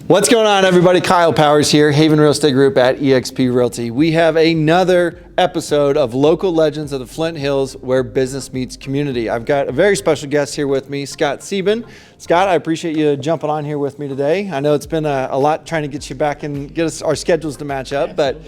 What's going on, everybody? Kyle Powers here, Haven Real Estate Group at eXp Realty. We have another episode of Local Legends of the Flint Hills, where business meets community. I've got a very special guest here with me, Scott Sieben. Scott, I appreciate you jumping on here with me today. I know it's been a lot trying to get you back and get us our schedules to match up, but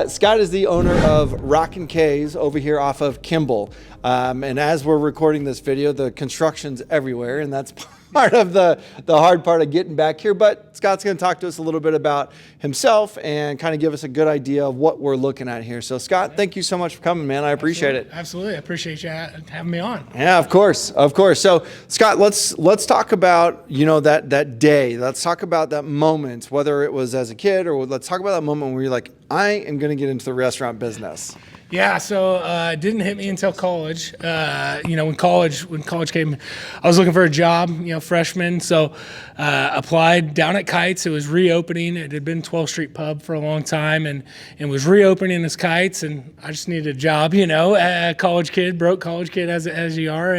Scott is the owner of Rockin K's over here off of Kimball. And as we're recording this video, the construction's everywhere, and that's part of the hard part of getting back here. But Scott's going to talk to us a little bit about himself and kind of give us a good idea of what we're looking at here. So Scott, thank you so much for coming, man. I appreciate it. Absolutely. I appreciate you having me on. Yeah, of course. Of course. So Scott, let's talk about, that day. Let's talk about that moment, whether it was as a kid, or let's talk about that moment where you're like, I am going to get into the restaurant business. Yeah, so it didn't hit me until college. When college came, I was looking for a job, freshman. So applied down at Kites. It was reopening. It had been 12th Street Pub for a long time, and was reopening as Kites. And I just needed a job, a college kid, broke college kid as you are,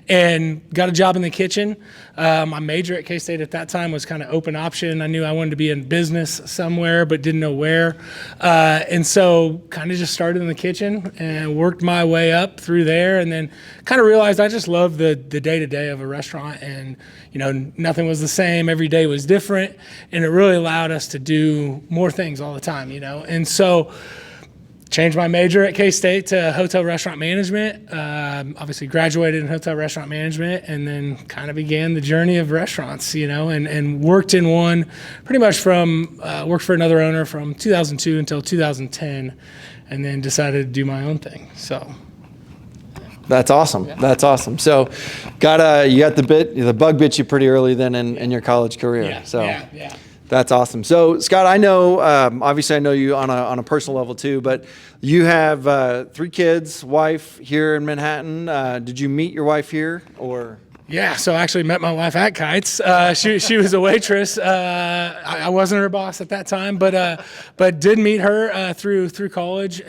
and got a job in the kitchen. My major at K-State at that time was kind of open option. I knew I wanted to be in business somewhere, but didn't know where. And so kind of just started in the kitchen and worked my way up through there, and then kind of realized I just love the day-to-day of a restaurant, and nothing was the same. Every day was different, and it really allowed us to do more things all the time, and so changed my major at K-State to hotel restaurant management. Obviously graduated in hotel restaurant management, and then kind of began the journey of restaurants, and worked in one pretty much from, worked for another owner from 2002 until 2010, and then decided to do my own thing. So that's awesome. Yeah. That's awesome. So you got the bug bit you pretty early then in your college career. Yeah. So Yeah. That's awesome. So Scott, I know, obviously I know you on a personal level too, but you have 3 kids, wife here in Manhattan. Did you meet your wife here, or? Yeah, so I actually met my wife at Kites. She was a waitress. I wasn't her boss at that time, but did meet her through college.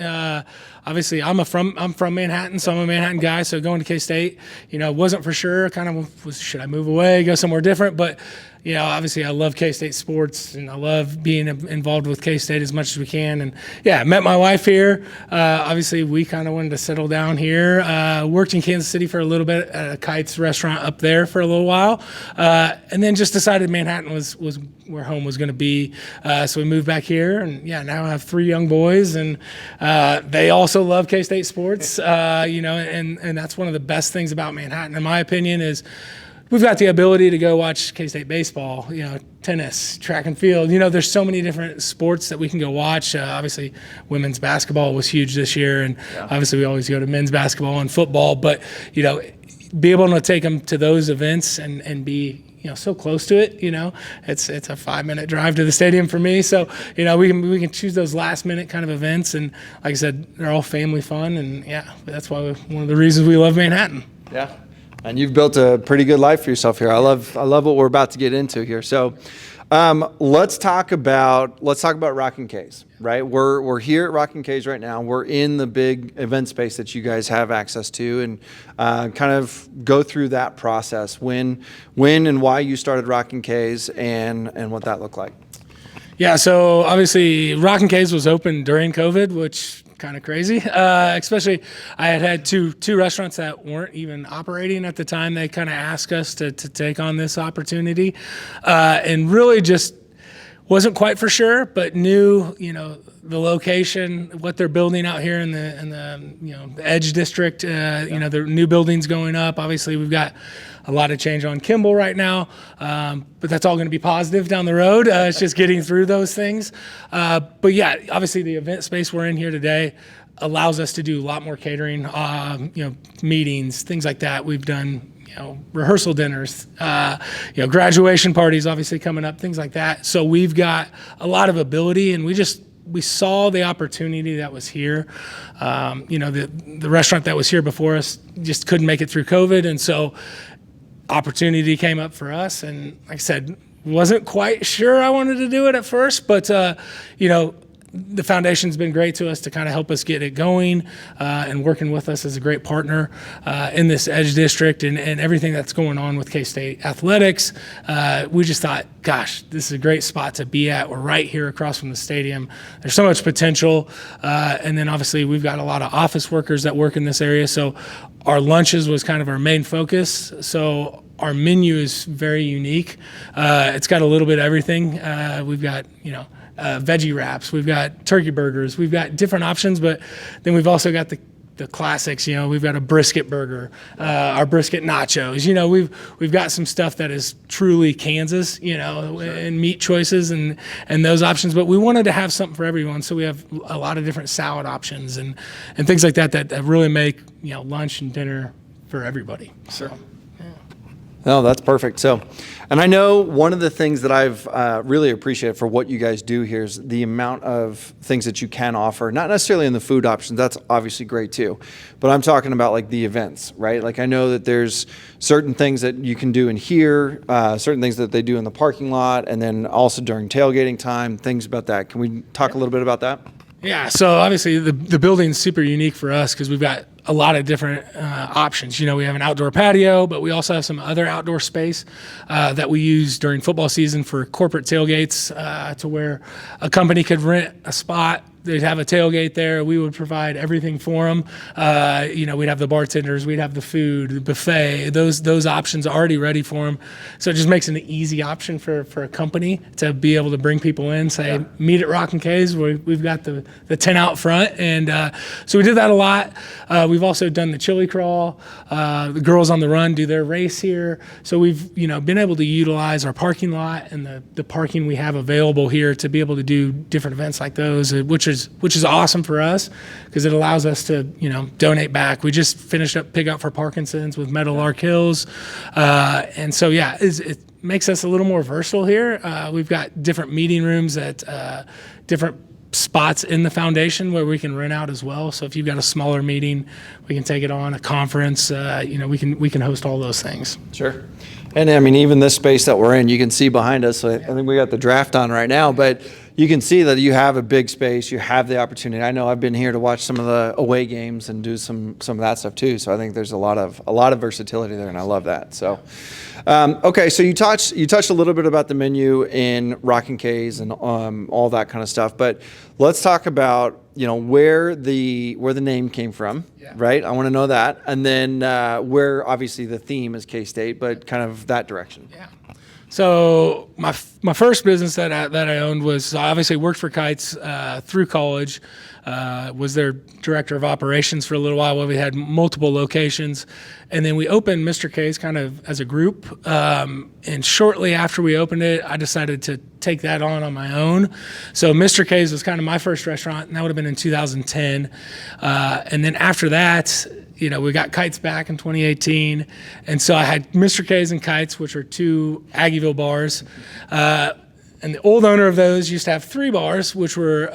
Obviously, I'm from Manhattan, so I'm a Manhattan guy. So going to K-State, wasn't for sure. Kind of was, should I move away, go somewhere different? But obviously I love K-State sports, and I love being involved with K-State as much as we can. And yeah, I met my wife here. Obviously we kind of wanted to settle down here. Worked in Kansas City for a little bit at a Kites restaurant up there for a little while. And then just decided Manhattan was where home was going to be. So we moved back here, and now I have 3 young boys, and they also love K-State sports, and that's one of the best things about Manhattan, in my opinion, is we've got the ability to go watch K-State baseball, tennis, track and field. There's so many different sports that we can go watch. Obviously, women's basketball was huge this year, and obviously we always go to men's basketball and football. But be able to take them to those events and be so close to it. It's a 5-minute drive to the stadium for me. So we can choose those last minute kind of events, and like I said, they're all family fun, and that's why one of the reasons we love Manhattan. Yeah. And you've built a pretty good life for yourself here. I love what we're about to get into here. So, let's talk about Rockin K's, right? We're here at Rockin K's right now. We're in the big event space that you guys have access to, and kind of go through that process. When and why you started Rockin K's, and what that looked like. Yeah, so obviously Rockin K's was open during COVID, which kind of crazy. Especially I had two restaurants that weren't even operating at the time. They kind of asked us to take on this opportunity, and really just wasn't quite for sure, but knew the location, what they're building out here in the Edge District. The new buildings going up. Obviously, we've got a lot of change on Kimball right now, but that's all going to be positive down the road. It's just getting through those things. But yeah, obviously the event space we're in here today allows us to do a lot more catering, meetings, things like that. We've done rehearsal dinners, graduation parties obviously coming up, things like that. So we've got a lot of ability, and we saw the opportunity that was here. The restaurant that was here before us just couldn't make it through COVID, and so opportunity came up for us. And like I said, wasn't quite sure I wanted to do it at first, but the foundation's been great to us to kind of help us get it going, and working with us as a great partner in this Edge District and everything that's going on with K-State athletics. We just thought, gosh, this is a great spot to be at. We're right here across from the stadium. There's so much potential. And then obviously we've got a lot of office workers that work in this area. So our lunches was kind of our main focus. So our menu is very unique. It's got a little bit of everything. We've got, veggie wraps, we've got turkey burgers, we've got different options, but then we've also got the classics. We've got a brisket burger, our brisket nachos. We've got some stuff that is truly Kansas, and meat choices and those options. But we wanted to have something for everyone, so we have a lot of different salad options and things like that really make lunch and dinner for everybody. Sure. No, that's perfect. So, and I know one of the things that I've really appreciated for what you guys do here is the amount of things that you can offer, not necessarily in the food options. That's obviously great too. But I'm talking about like the events, right? Like I know that there's certain things that you can do in here, certain things that they do in the parking lot, and then also during tailgating time, things about that. Can we talk a little bit about that? Yeah, so obviously the building's super unique for us because we've got a lot of different options. We have an outdoor patio, but we also have some other outdoor space that we use during football season for corporate tailgates, to where a company could rent a spot. They'd have a tailgate there. We would provide everything for them. We'd have the bartenders, we'd have the food, the buffet, those options already ready for them. So it just makes it an easy option for a company to be able to bring people in, say, meet at Rockin K's. We've got the tent out front. And so we did that a lot. We've also done the chili crawl. The Girls on the Run do their race here. So we've, been able to utilize our parking lot and the parking we have available here to be able to do different events like those, which is awesome for us because it allows us to, donate back. We just finished up Pick Up for Parkinson's with Meadowlark Hills. And so, it makes us a little more versatile here. We've got different meeting rooms at different spots in the foundation where we can rent out as well. So if you've got a smaller meeting, we can take it on a conference. We can host all those things. Sure. And I mean, even this space that we're in, you can see behind us. I think we got the draft on right now, but you can see that you have a big space. You have the opportunity. I know I've been here to watch some of the away games and do some of that stuff too. So I think there's a lot of versatility there, and I love that. So, okay, so you touched a little bit about the menu in Rockin K's and all that kind of stuff. But let's talk about where the name came from, right? I want to know that, and then where obviously the theme is K-State, but kind of that direction. Yeah. So my first business that I owned was obviously worked for Kites through college. Was their director of operations for a little while we had multiple locations. And then we opened Mr. K's kind of as a group. And shortly after we opened it, I decided to take that on my own. So Mr. K's was kind of my first restaurant, and that would have been in 2010. And then after that, we got Kites back in 2018. And so I had Mr. K's and Kites, which are two Aggieville bars. And the old owner of those used to have three bars, which were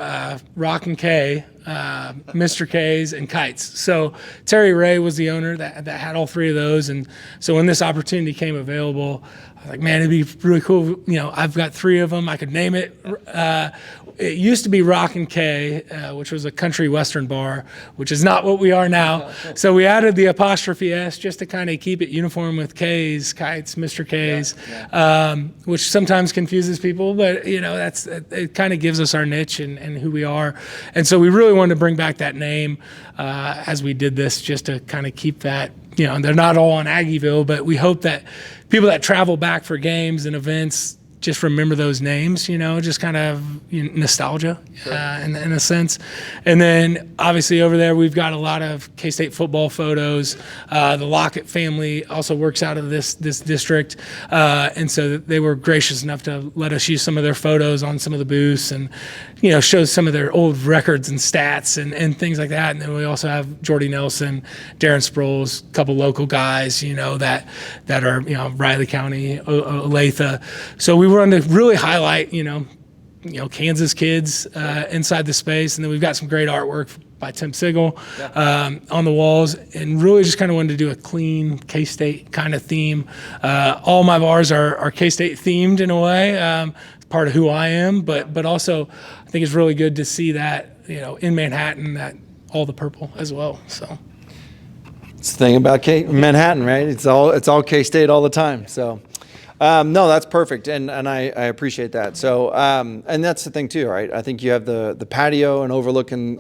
Rockin K, Mr. K's, and Kites. So Terry Ray was the owner that had all three of those. And so when this opportunity came available, I was like, man, it'd be really cool. I've got three of them. I could name it. It used to be Rockin K, which was a country western bar, which is not what we are now. So we added the apostrophe S just to kind of keep it uniform with K's, Kites, Mr. K's, which sometimes confuses people, but it kind of gives us our niche and who we are. And so we really wanted to bring back that name as we did this, just to kind of keep that. They're not all in Aggieville, but we hope that people that travel back for games and events just remember those names, just kind of nostalgia in a sense. And then obviously over there, we've got a lot of K-State football photos. The Lockett family also works out of this district. And so they were gracious enough to let us use some of their photos on some of the booths and, show some of their old records and stats and things like that. And then we also have Jordy Nelson, Darren Sproles, a couple local guys, that are, Riley County, Olathe. So we wanted to really highlight, Kansas kids inside the space, and then we've got some great artwork by Tim Sigel on the walls, and really just kind of wanted to do a clean K-State kind of theme. All my bars are K-State themed in a way. It's part of who I am, but also I think it's really good to see that in Manhattan, that all the purple as well. So it's the thing about Manhattan, right? It's all K-State all the time. So. No, that's perfect, and I appreciate that. So, and that's the thing too, right? I think you have the patio and overlooking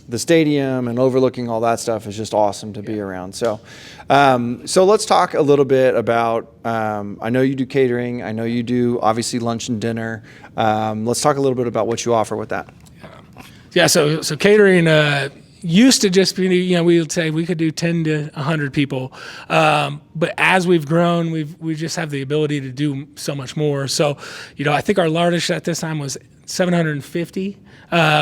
the stadium and overlooking all that stuff is just awesome to be around. So, so let's talk a little bit about. I know you do catering. I know you do obviously lunch and dinner. Let's talk a little bit about what you offer with that. Yeah. So catering. Used to just be, we would say we could do 10 to 100 people. But as we've grown, we just have the ability to do so much more. So, I think our largest at this time was 750,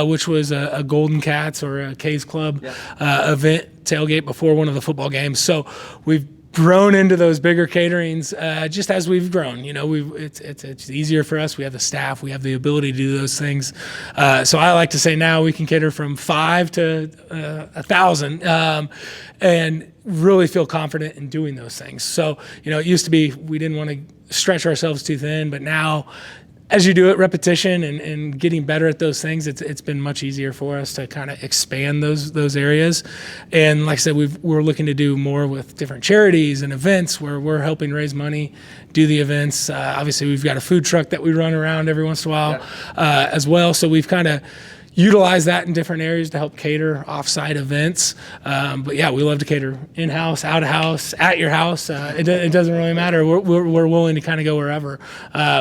which was a Golden Cats or a K's Club event tailgate before one of the football games. So we've grown into those bigger caterings just as we've grown. It's easier for us. We have the staff. We have the ability to do those things. So I like to say now we can cater from 5 to 1,000 and really feel confident in doing those things. So, it used to be we didn't want to stretch ourselves too thin, but now as you do it, repetition and getting better at those things, it's been much easier for us to kind of expand those areas. And like I said, we're looking to do more with different charities and events where we're helping raise money, do the events. Obviously, we've got a food truck that we run around every once in a while as well. So we've kind of utilize that in different areas to help cater off-site events. But yeah, we love to cater in-house, out-of-house, at your house. It doesn't really matter. We're willing to kind of go wherever,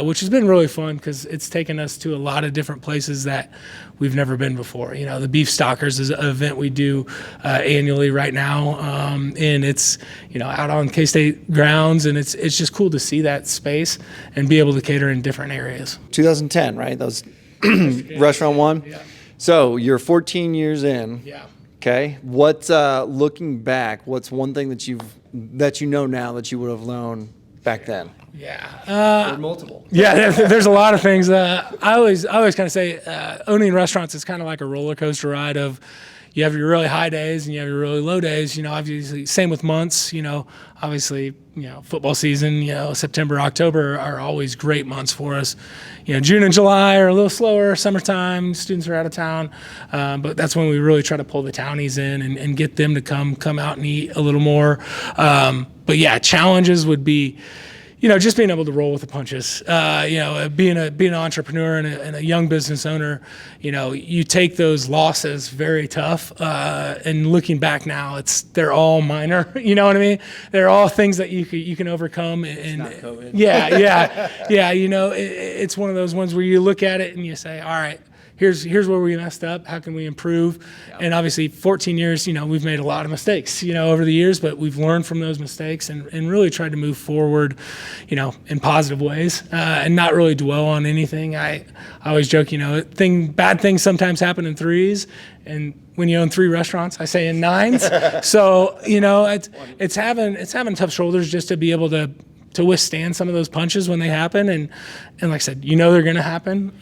which has been really fun because it's taken us to a lot of different places that we've never been before. The Beef Stalkers is an event we do annually right now, and it's out on K-State grounds, and it's just cool to see that space and be able to cater in different areas. 2010, right? Those Restaurant One. Yeah. So you're 14 years in. Yeah. Okay. What's looking back? What's one thing that you know now that you would have known back then? Yeah. Or multiple. Yeah. There's a lot of things. I always kind of say owning restaurants is kind of like a roller coaster ride of. You have your really high days and you have your really low days. Obviously, same with months. Obviously, football season. September, October are always great months for us. June and July are a little slower. Summertime, students are out of town, but that's when we really try to pull the townies in and get them to come out and eat a little more. But yeah, challenges would be. Just being able to roll with the punches, being an entrepreneur and a young business owner, you take those losses very tough. And looking back now, they're all minor. You know what I mean? They're all things that you can overcome. And not COVID. Yeah. It's one of those ones where you look at it and you say, all right. Here's where we messed up. How can we improve? Yeah. And obviously, 14 years, we've made a lot of mistakes, over the years, but we've learned from those mistakes and really tried to move forward, in positive ways and not really dwell on anything. I always joke, bad things sometimes happen in threes, and when you own 3 restaurants, I say in 9s. So it's having tough shoulders just to be able to withstand some of those punches when they happen. And like I said, they're going to happen.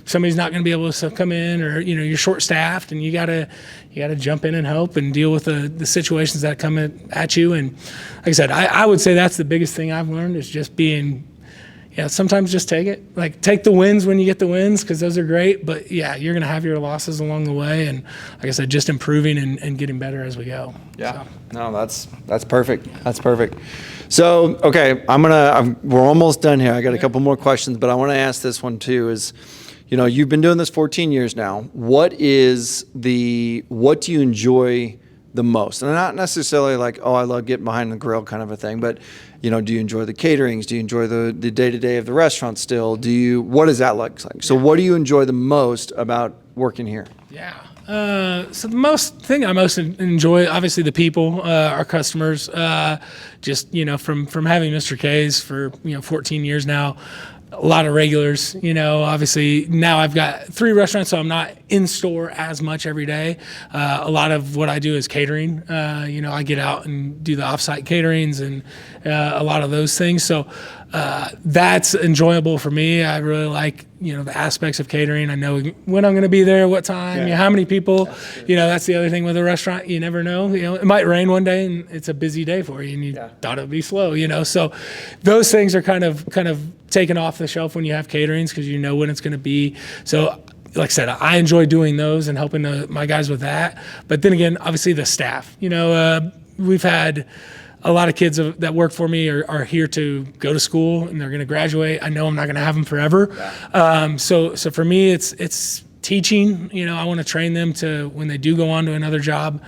Somebody's not going to be able to come in or, you're short staffed and you gotta jump in and help and deal with the situations that come at you. And like I said, I would say that's the biggest thing I've learned is just being, sometimes just take it. Like take the wins when you get the wins because those are great. But yeah, you're going to have your losses along the way. And like I said, just improving and getting better as we go. Yeah. So. No, that's perfect. That's perfect. So, okay, we're almost done here. I got a couple more questions, but I want to ask this one too is, you've been doing this 14 years now. What do you enjoy the most? And not necessarily like, oh, I love getting behind the grill kind of a thing, but, do you enjoy the caterings? Do you enjoy the day-to-day of the restaurant still? What does that look like? So what do you enjoy the most about working here? Yeah. So the thing I most enjoy, obviously the people, our customers, just, from having Mr. K's for, 14 years now, a lot of regulars, obviously now I've got 3 restaurants, so I'm not in store as much every day. A lot of what I do is catering. I get out and do the offsite caterings and a lot of those things. So that's enjoyable for me. I really like, the aspects of catering. I know when I'm going to be there, what time, how many people, that's the other thing with a restaurant. You never know, it might rain one day and it's a busy day for you and you thought it would be slow, so those things are kind of taken off the shelf when you have caterings because you know when it's going to be. So like I said, I enjoy doing those and helping my guys with that. But then again, obviously the staff, we've had a lot of kids that work for me are here to go to school and they're going to graduate. I know I'm not going to have them forever. So for me, it's teaching. I want to train them to when they do go on to another job,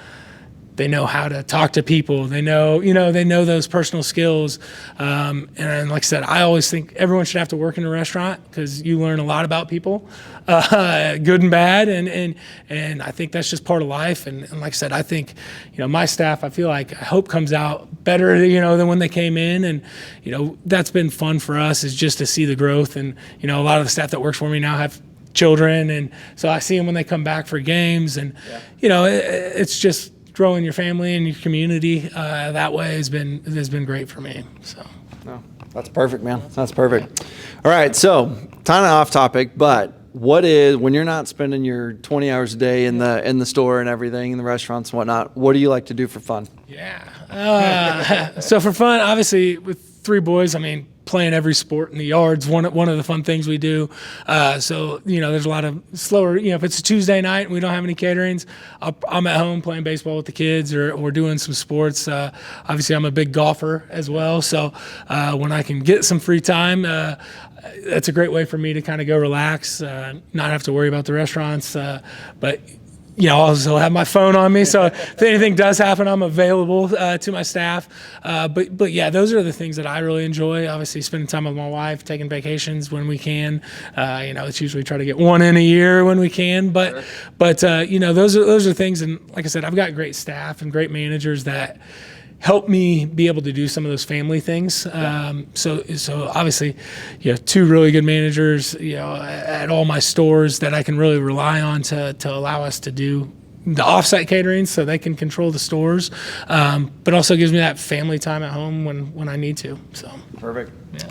they know how to talk to people. They know those personal skills. And like I said, I always think everyone should have to work in a restaurant because you learn a lot about people, good and bad. And I think that's just part of life. And like I said, I think, my staff, I hope comes out better, than when they came in. And, that's been fun for us is just to see the growth. And, a lot of the staff that works for me now have children. And so I see them when they come back for games. And, it's just, growing your family and your community that way has been great for me. So, no, that's perfect, man. That's perfect. All right, so kind of off topic, but when you're not spending your 20 hours a day in the store and everything, in the restaurants and whatnot, what do you like to do for fun? Yeah. So for fun, obviously with 3 boys, playing every sport in the yard's one of the fun things we do. So, there's a lot of slower, if it's a Tuesday night and we don't have any caterings, I'm at home playing baseball with the kids or we're doing some sports. Obviously, I'm a big golfer as well. So when I can get some free time, that's a great way for me to kind of go relax, not have to worry about the restaurants. But I also have my phone on me, so if anything does happen, I'm available to my staff. But yeah, those are the things that I really enjoy. Obviously, spending time with my wife, taking vacations when we can. It's usually try to get one in a year when we can. But those are things. And like I said, I've got great staff and great managers that help me be able to do some of those family things. So obviously, 2 really good managers, at all my stores that I can really rely on to allow us to do the offsite catering so they can control the stores, but also gives me that family time at home when I need to. So perfect. Yeah.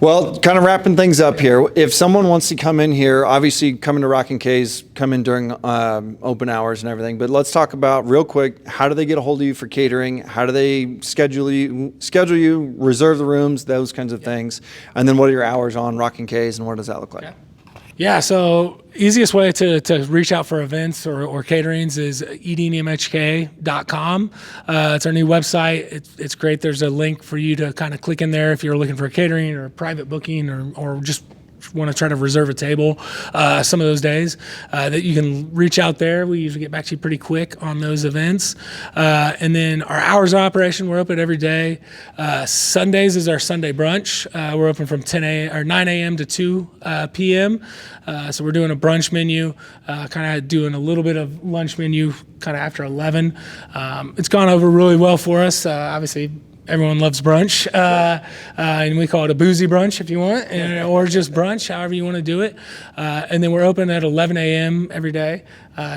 Well, kind of wrapping things up here. If someone wants to come in here, obviously coming to Rockin K's, come in during open hours and everything. But let's talk about real quick, how do they get a hold of you for catering? How do they schedule you, reserve the rooms, those kinds of things? And then what are your hours on Rockin K's and what does that look like? Yeah, so easiest way to reach out for events or caterings is eatingmhk.com. It's our new website. It's great. There's a link for you to kind of click in there if you're looking for a catering or a private booking or just want to try to reserve a table some of those days that you can reach out there. We usually get back to you pretty quick on those events. And then our hours of operation, we're open every day. Sundays is our Sunday brunch. We're open from 9 a.m. to 2 p.m. So we're doing a brunch menu, kind of doing a little bit of lunch menu kind of after 11. It's gone over really well for us. Obviously, everyone loves brunch, and we call it a boozy brunch if you want, or just brunch, however you want to do it. And then we're open at 11 a.m. every day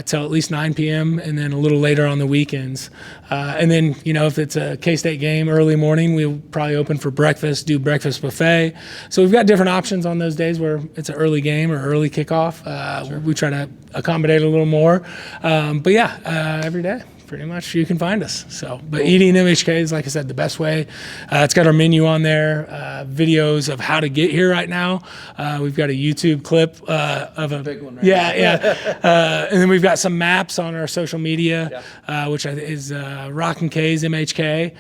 till at least 9 p.m. and then a little later on the weekends. And then, if it's a K-State game early morning, we'll probably open for breakfast, do breakfast buffet. So we've got different options on those days where it's an early game or early kickoff. We try to accommodate a little more. But yeah, every day. Pretty much you can find us. So, but Eating MHK is, like I said, the best way. It's got our menu on there, videos of how to get here right now. We've got a YouTube clip of a big one. Right and then we've got some maps on our social media, which is Rockin K's MHK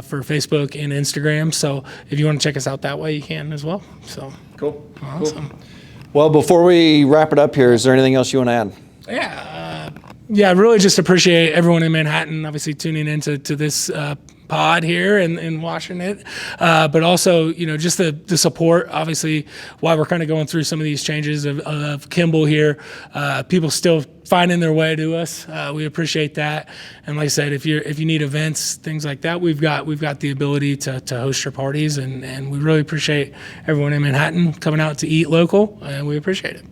for Facebook and Instagram. So if you want to check us out that way, you can as well. So cool. Awesome. Cool. Well, before we wrap it up here, is there anything else you want to add? Yeah, I really just appreciate everyone in Manhattan obviously tuning into this pod here and watching it, but also, just the support, obviously, while we're kind of going through some of these changes of Kimball here, people still finding their way to us. We appreciate that. And like I said, if you need events, things like that, we've got the ability to host your parties, and we really appreciate everyone in Manhattan coming out to eat local, and we appreciate it.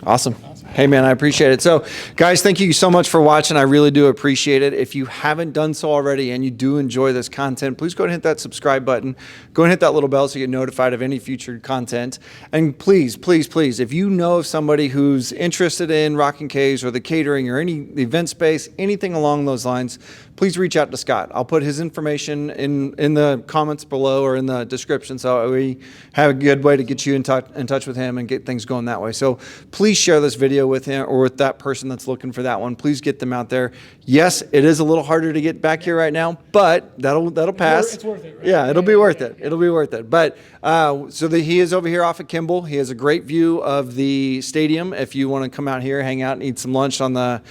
Awesome. Hey, man, I appreciate it. So, guys, thank you so much for watching. I really do appreciate it. If you haven't done so already and you do enjoy this content, please go ahead and hit that subscribe button. Go and hit that little bell so you get notified of any future content. And please, please, please, if you know of somebody who's interested in Rockin K's or the catering or any event space, anything along those lines, please reach out to Scott. I'll put his information in the comments below or in the description, so we have a good way to get you in touch with him and get things going that way. So please share this video with him or with that person that's looking for that one. Please get them out there. Yes, it is a little harder to get back here right now, but that'll pass. It's worth it, right? Yeah, it'll be worth it. It'll be worth it. But he is over here off at Kimball. He has a great view of the stadium. If you want to come out here, hang out, and eat some lunch on the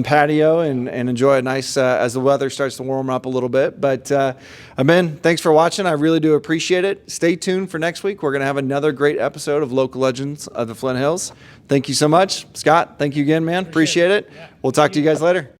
patio and enjoy a nice as the weather starts to warm up a little bit. But Ben, thanks for watching. I really do appreciate it. Stay tuned for next week. We're going to have another great episode of Local Legends of the Flint Hills. Thank you so much. Scott, thank you again, man. Appreciate it. We'll talk to you guys later.